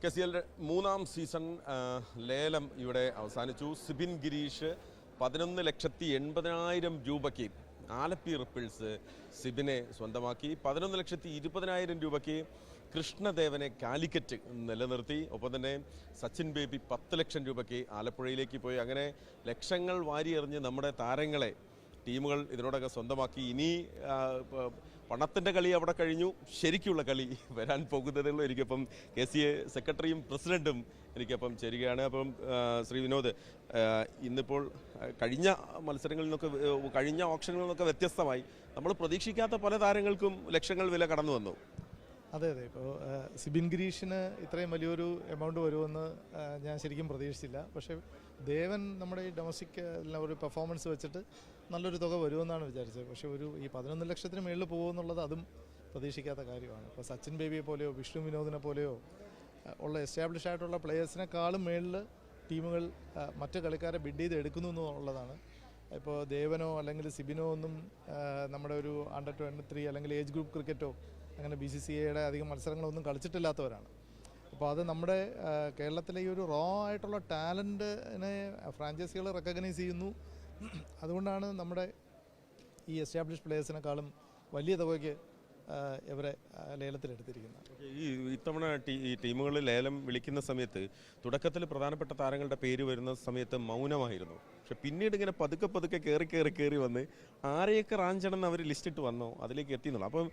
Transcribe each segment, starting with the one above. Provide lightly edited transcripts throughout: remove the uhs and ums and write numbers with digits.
KCL മൂന്നാം season ലേലം ഇവിടെ അവസാനിച്ചു. സിബിൻ ഗിരീഷ് 11,80,000 രൂപയ്ക്ക് ആലപ്പി റിപ്പിൾസ് സിബിനെ സ്വന്തമാക്കി. 11,20,000 രൂപയ്ക്ക് കൃഷ്ണദേവനെ കാലിക്കറ്റ് നിലനിർത്തി. ഒപ്പം തന്നെ സച്ചിൻ ബേബി 10 ലക്ഷം രൂപയ്ക്ക് ആലപ്പുഴയിലേക്ക് പോയി. അങ്ങനെ ലക്ഷങ്ങൾ വാരിയെറിഞ്ഞ് നമ്മുടെ താരങ്ങളെ ടീമുകൾ ഇതിനോടൊക്കെ സ്വന്തമാക്കി. ഇനി പണത്തിൻ്റെ കളി അവിടെ കഴിഞ്ഞു, ശരിക്കുള്ള കളി വരാൻ പോകുന്നതേയുള്ളൂ. എനിക്കപ്പം KCA സെക്രട്ടറിയും പ്രസിഡൻറ്റും എനിക്കപ്പം ചേരുകയാണ്. അപ്പം ശ്രീ വിനോദ്, ഇന്നിപ്പോൾ കഴിഞ്ഞ മത്സരങ്ങളിൽ നിന്നൊക്കെ കഴിഞ്ഞ ഓപ്ഷനുകളിൽ നിന്നൊക്കെ വ്യത്യസ്തമായി നമ്മൾ പ്രതീക്ഷിക്കാത്ത പല താരങ്ങൾക്കും ലക്ഷങ്ങൾ വില കടന്നു വന്നു. അതെ, ഇപ്പോൾ സിബിൻ ഗിരീഷിന് ഇത്രയും വലിയൊരു എമൗണ്ട് വരുമെന്ന് ഞാൻ ശരിക്കും പ്രതീക്ഷിച്ചില്ല. പക്ഷേ ദേവൻ നമ്മുടെ ഈ ഡൊമസ്റ്റിക് ഒരു പെർഫോമൻസ് വെച്ചിട്ട് നല്ലൊരു തുക വരുമെന്നാണ് വിചാരിച്ചത്. പക്ഷേ ഈ 11 ലക്ഷത്തിന് മുകളിൽ പോകുമെന്നുള്ളത് അതും പ്രതീക്ഷിക്കാത്ത കാര്യമാണ്. ഇപ്പോൾ സച്ചിൻ ബേബിയെ പോലെയോ വിഷ്ണു വിനോദിനെ പോലെയോ ഉള്ള എസ്റ്റാബ്ലിഷ് ആയിട്ടുള്ള പ്ലെയേഴ്സിനെക്കാളും മുകളിൽ ടീമുകൾ മറ്റ് കളിക്കാരെ ബിഡ് ചെയ്ത് എടുക്കുന്നു എന്നുള്ളതാണ്. ഇപ്പോൾ ദേവനോ അല്ലെങ്കിൽ സിബിനോ ഒന്നും നമ്മുടെ ഒരു അണ്ടർ 23 അല്ലെങ്കിൽ ഏജ് ഗ്രൂപ്പ് ക്രിക്കറ്റോ അങ്ങനെ BCCAയുടെ അധികം മത്സരങ്ങളൊന്നും കളിച്ചിട്ടില്ലാത്തവരാണ്. അപ്പോൾ അത് നമ്മുടെ കേരളത്തിലെ ഈ ഒരു റോ ആയിട്ടുള്ള ടാലൻറ്റിനെ ഫ്രാഞ്ചൈസികൾ റെക്കഗ്നൈസ് ചെയ്യുന്നു. അതുകൊണ്ടാണ് നമ്മുടെ ഈ എസ്റ്റാബ്ലിഷ് പ്ലേയേഴ്സിനെക്കാളും വലിയ തുകയ്ക്ക് ഇവരെ ലേലത്തിലെടുത്തിരിക്കുന്നത്. ഈ ഇത്തവണ ഈ ടീമുകൾ ലേലം വിളിക്കുന്ന സമയത്ത് തുടക്കത്തിൽ പ്രധാനപ്പെട്ട താരങ്ങളുടെ പേര് വരുന്ന സമയത്ത് മൗനമായിരുന്നു. പക്ഷെ പിന്നീട് ഇങ്ങനെ പതുക്കെ കയറി വന്ന് ആരെയൊക്കെ റാഞ്ചണമെന്ന് അവർ ലിസ്റ്റിട്ട് വന്നോ അതിലേക്ക് എത്തിയെന്നുള്ളൂ. അപ്പം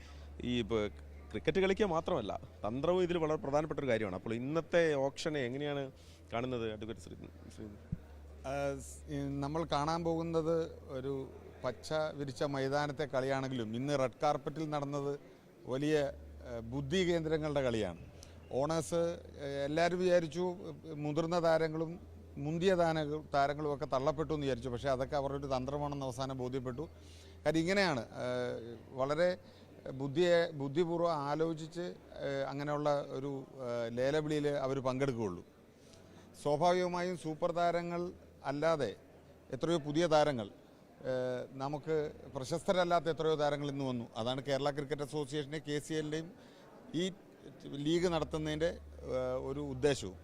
ഈ ക്രിക്കറ്റ് കളിക്കുക മാത്രമല്ല, തന്ത്രവും ഇതിൽ വളരെ പ്രധാനപ്പെട്ട ഒരു കാര്യമാണ്. അപ്പോൾ ഇന്നത്തെ ഓപ്ഷനെ എങ്ങനെയാണ് കാണുന്നത് അഡ്വക്കേറ്റ് ശ്രീ? നമ്മൾ കാണാൻ പോകുന്നത് ഒരു പച്ച വിരിച്ച മൈതാനത്തെ കളിയാണെങ്കിലും ഇന്ന് റെഡ് കാർപ്പറ്റിൽ നടന്നത് വലിയ ബുദ്ധി കേന്ദ്രങ്ങളുടെ കളിയാണ്. ഓണേഴ്സ് എല്ലാവരും വിചാരിച്ചു മുതിർന്ന താരങ്ങളും മുന്തിയ താരങ്ങളും ഒക്കെ തള്ളപ്പെട്ടു എന്ന് വിചാരിച്ചു. പക്ഷേ അതൊക്കെ അവരുടെ ഒരു തന്ത്രമാണെന്ന് അവസാനം ബോധ്യപ്പെട്ടു. കാര്യം ഇങ്ങനെയാണ്, വളരെ ബുദ്ധിപൂർവ്വം ആലോചിച്ച് അങ്ങനെയുള്ള ഒരു ലേലവിളിയിൽ അവർ പങ്കെടുക്കുകയുള്ളൂ. സ്വാഭാവികമായും സൂപ്പർ താരങ്ങൾ അല്ലാതെ എത്രയോ പുതിയ താരങ്ങൾ, നമുക്ക് പ്രശസ്തരല്ലാത്ത എത്രയോ താരങ്ങൾ ഇന്ന് വന്നു. അതാണ് കേരള ക്രിക്കറ്റ് അസോസിയേഷൻ്റെ KCLൻ്റെയും ഈ ലീഗ് നടത്തുന്നതിൻ്റെ ഒരു ഉദ്ദേശവും.